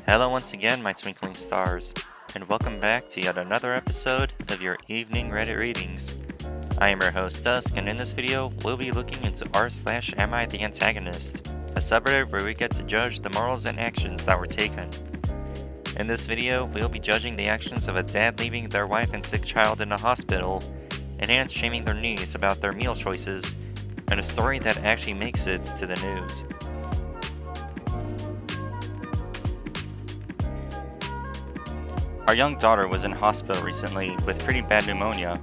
Hello once again, my twinkling stars, and welcome back to yet another episode of your evening Reddit readings. I am your host Dusk, and in this video, we'll be looking into r/am I the antagonist, a subreddit where we get to judge the morals and actions that were taken. In this video, we'll be judging the actions of a dad leaving their wife and sick child in a hospital, and aunts shaming their niece about their meal choices, and a story that actually makes it to the news. Our young daughter was in hospital recently with pretty bad pneumonia.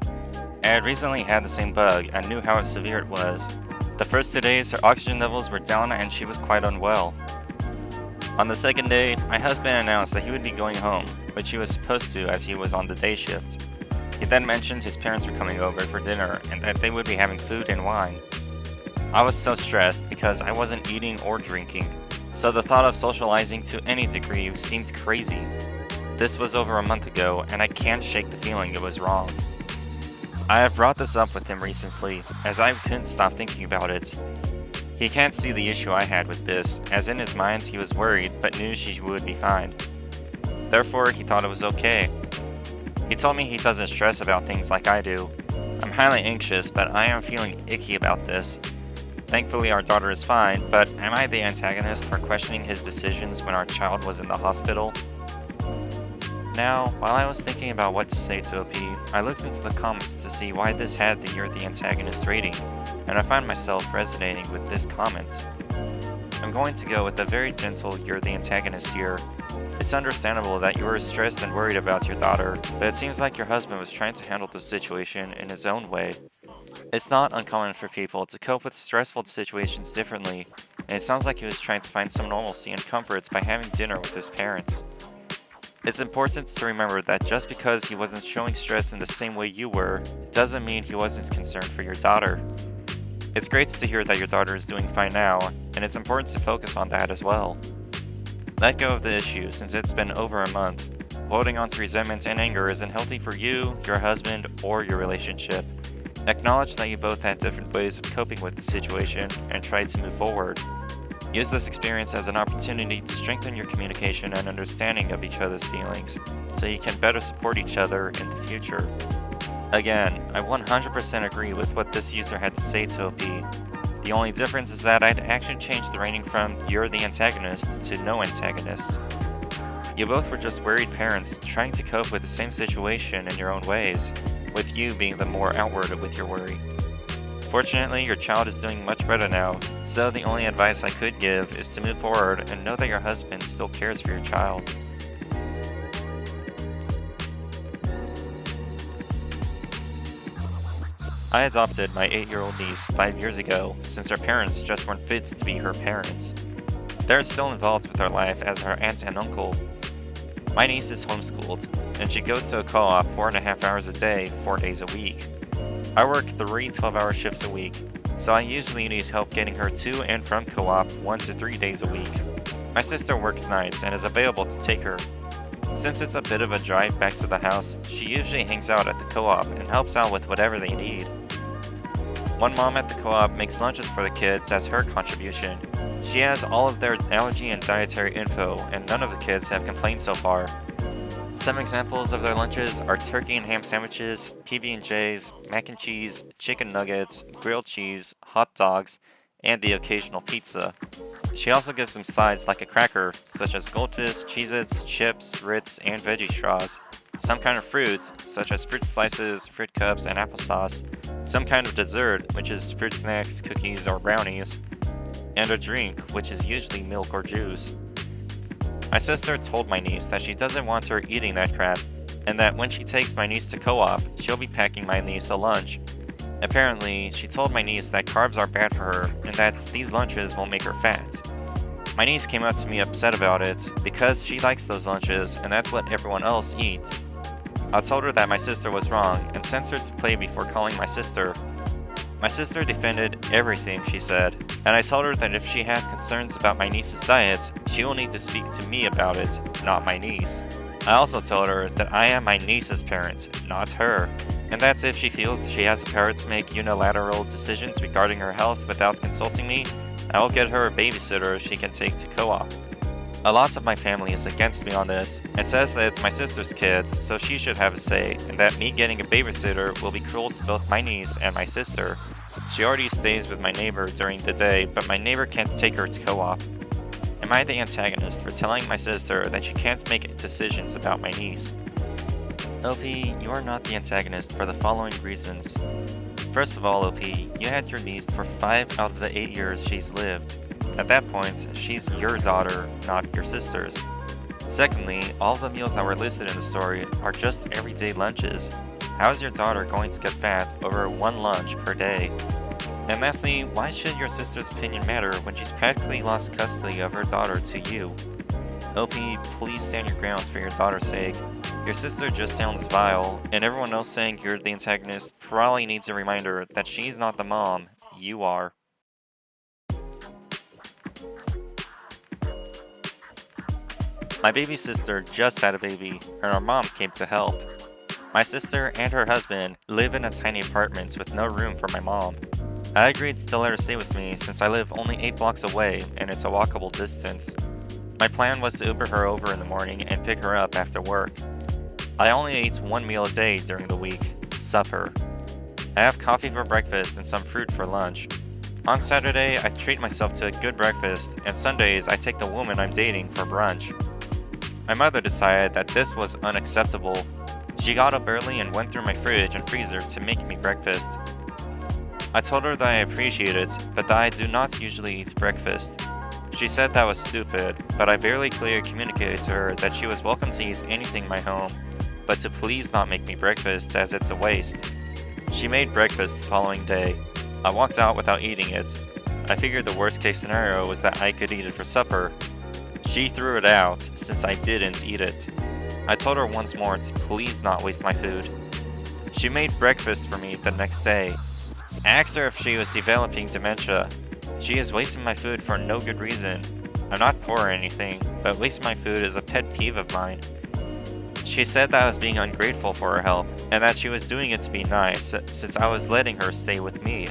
I had recently had the same bug and knew how severe it was. The first 2 days, her oxygen levels were down and she was quite unwell. On the second day, my husband announced that he would be going home, which he was supposed to as he was on the day shift. He then mentioned his parents were coming over for dinner and that they would be having food and wine. I was so stressed because I wasn't eating or drinking, so the thought of socializing to any degree seemed crazy. This was over a month ago, and I can't shake the feeling it was wrong. I have brought this up with him recently, as I couldn't stop thinking about it. He can't see the issue I had with this, as in his mind he was worried but knew she would be fine. Therefore, he thought it was okay. He told me he doesn't stress about things like I do. I'm highly anxious, but I am feeling icky about this. Thankfully, our daughter is fine, but am I the antagonist for questioning his decisions when our child was in the hospital? Now, while I was thinking about what to say to OP, I looked into the comments to see why this had the You're the Antagonist rating, and I found myself resonating with this comment. I'm going to go with a very gentle You're the Antagonist here. It's understandable that you were stressed and worried about your daughter, but it seems like your husband was trying to handle the situation in his own way. It's not uncommon for people to cope with stressful situations differently, and it sounds like he was trying to find some normalcy and comforts by having dinner with his parents. It's important to remember that just because he wasn't showing stress in the same way you were, doesn't mean he wasn't concerned for your daughter. It's great to hear that your daughter is doing fine now, and it's important to focus on that as well. Let go of the issue since it's been over a month. Holding on to resentment and anger isn't healthy for you, your husband, or your relationship. Acknowledge that you both had different ways of coping with the situation and try to move forward. Use this experience as an opportunity to strengthen your communication and understanding of each other's feelings, so you can better support each other in the future. Again, I 100% agree with what this user had to say to OP. The only difference is that I'd actually changed the rating from You're the Antagonist to No Antagonists. You both were just worried parents trying to cope with the same situation in your own ways, with you being the more outward with your worry. Fortunately, your child is doing much better now, so the only advice I could give is to move forward and know that your husband still cares for your child. I adopted my 8-year-old niece 5 years ago, since her parents just weren't fit to be her parents. They're still involved with her life as her aunt and uncle. My niece is homeschooled, and she goes to a co-op 4.5 hours a day, 4 days a week. I work 3 12-hour shifts a week, so I usually need help getting her to and from co-op 1 to 3 days a week. My sister works nights and is available to take her. Since it's a bit of a drive back to the house, she usually hangs out at the co-op and helps out with whatever they need. One mom at the co-op makes lunches for the kids as her contribution. She has all of their allergy and dietary info, and none of the kids have complained so far. Some examples of their lunches are turkey and ham sandwiches, PB&Js, mac and cheese, chicken nuggets, grilled cheese, hot dogs, and the occasional pizza. She also gives them sides like a cracker, such as goldfish, Cheez-Its, chips, Ritz, and veggie straws. Some kind of fruits, such as fruit slices, fruit cups, and applesauce. Some kind of dessert, which is fruit snacks, cookies, or brownies. And a drink, which is usually milk or juice. My sister told my niece that she doesn't want her eating that crap, and that when she takes my niece to co-op, she'll be packing my niece a lunch. Apparently, she told my niece that carbs are bad for her, and that these lunches will make her fat. My niece came up to me upset about it, because she likes those lunches, and that's what everyone else eats. I told her that my sister was wrong, and sent her to play before calling my sister. My sister defended everything she said, and I told her that if she has concerns about my niece's diet, she will need to speak to me about it, not my niece. I also told her that I am my niece's parent, not her, and that if she feels she has the power to make unilateral decisions regarding her health without consulting me, I will get her a babysitter she can take to co-op. A lot of my family is against me on this and says that it's my sister's kid, so she should have a say, and that me getting a babysitter will be cruel to both my niece and my sister. She already stays with my neighbor during the day, but my neighbor can't take her to co-op. Am I the antagonist for telling my sister that she can't make decisions about my niece? OP, you are not the antagonist for the following reasons. First of all, OP, you had your niece for 5 out of the 8 years she's lived. At that point, she's your daughter, not your sister's. Secondly, all of the meals that were listed in the story are just everyday lunches. How is your daughter going to get fat over 1 lunch per day? And lastly, why should your sister's opinion matter when she's practically lost custody of her daughter to you? OP, please stand your ground for your daughter's sake. Your sister just sounds vile, and everyone else saying you're the antagonist probably needs a reminder that she's not the mom, you are. My baby sister just had a baby, and her mom came to help. My sister and her husband live in a tiny apartment with no room for my mom. I agreed to let her stay with me since I live only 8 blocks away and it's a walkable distance. My plan was to Uber her over in the morning and pick her up after work. I only ate 1 meal a day during the week, supper. I have coffee for breakfast and some fruit for lunch. On Saturday, I treat myself to a good breakfast, and Sundays I take the woman I'm dating for brunch. My mother decided that this was unacceptable. She got up early and went through my fridge and freezer to make me breakfast. I told her that I appreciate it, but that I do not usually eat breakfast. She said that was stupid, but I barely clearly communicated to her that she was welcome to eat anything in my home, but to please not make me breakfast as it's a waste. She made breakfast the following day. I walked out without eating it. I figured the worst case scenario was that I could eat it for supper. She threw it out since I didn't eat it. I told her once more to please not waste my food. She made breakfast for me the next day. I asked her if she was developing dementia. She is wasting my food for no good reason. I'm not poor or anything, but wasting my food is a pet peeve of mine. She said that I was being ungrateful for her help, and that she was doing it to be nice, since I was letting her stay with me.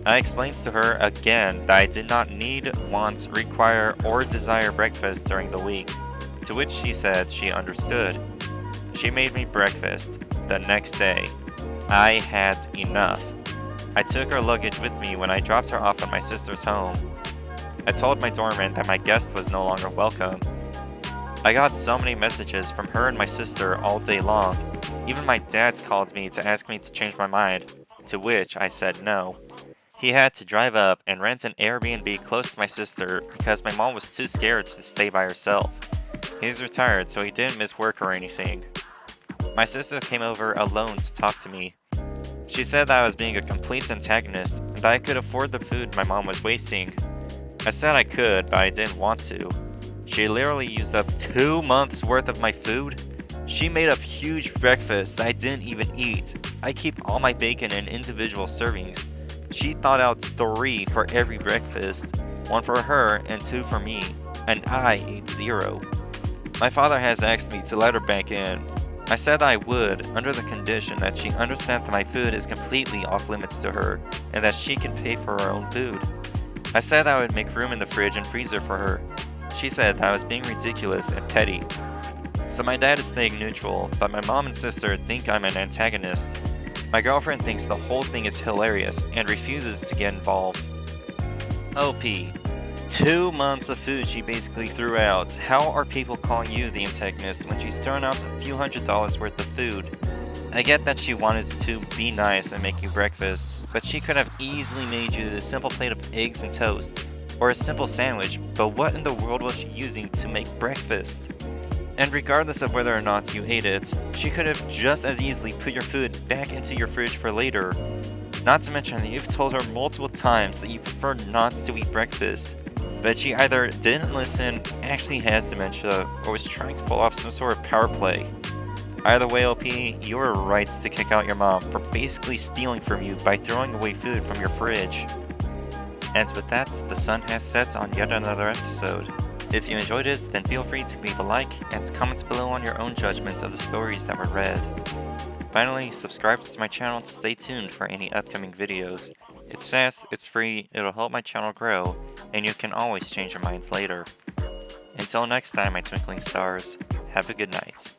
I explained to her again that I did not need, want, require, or desire breakfast during the week, to which she said she understood. She made me breakfast the next day. I had enough. I took her luggage with me when I dropped her off at my sister's home. I told my doorman that my guest was no longer welcome. I got so many messages from her and my sister all day long. Even my dad called me to ask me to change my mind, to which I said no. He had to drive up and rent an Airbnb close to my sister because my mom was too scared to stay by herself. He's retired, so he didn't miss work or anything. My sister came over alone to talk to me. She said that I was being a complete antagonist and that I could afford the food my mom was wasting. I said I could, but I didn't want to. She literally used up 2 months worth of my food. She made up huge breakfasts that I didn't even eat. I keep all my bacon in individual servings. She thought out 3 for every breakfast, 1 for her and 2 for me, and I ate 0. My father has asked me to let her back in. I said I would, under the condition that she understands that my food is completely off limits to her, and that she can pay for her own food. I said I would make room in the fridge and freezer for her. She said that I was being ridiculous and petty. So my dad is staying neutral, but my mom and sister think I'm an antagonist. My girlfriend thinks the whole thing is hilarious and refuses to get involved. OP. 2 months of food she basically threw out. How are people calling you the antagonist when she's thrown out a few $100s worth of food? I get that she wanted to be nice and make you breakfast, but she could have easily made you a simple plate of eggs and toast, or a simple sandwich, but what in the world was she using to make breakfast? And regardless of whether or not you ate it, she could have just as easily put your food back into your fridge for later. Not to mention that you've told her multiple times that you prefer not to eat breakfast, but she either didn't listen, actually has dementia, or was trying to pull off some sort of power play. Either way, OP, you were right to kick out your mom for basically stealing from you by throwing away food from your fridge. And with that, the sun has set on yet another episode. If you enjoyed it, then feel free to leave a like and comment below on your own judgments of the stories that were read. Finally, subscribe to my channel to stay tuned for any upcoming videos. It's fast, it's free, it'll help my channel grow, and you can always change your minds later. Until next time, my twinkling stars, have a good night.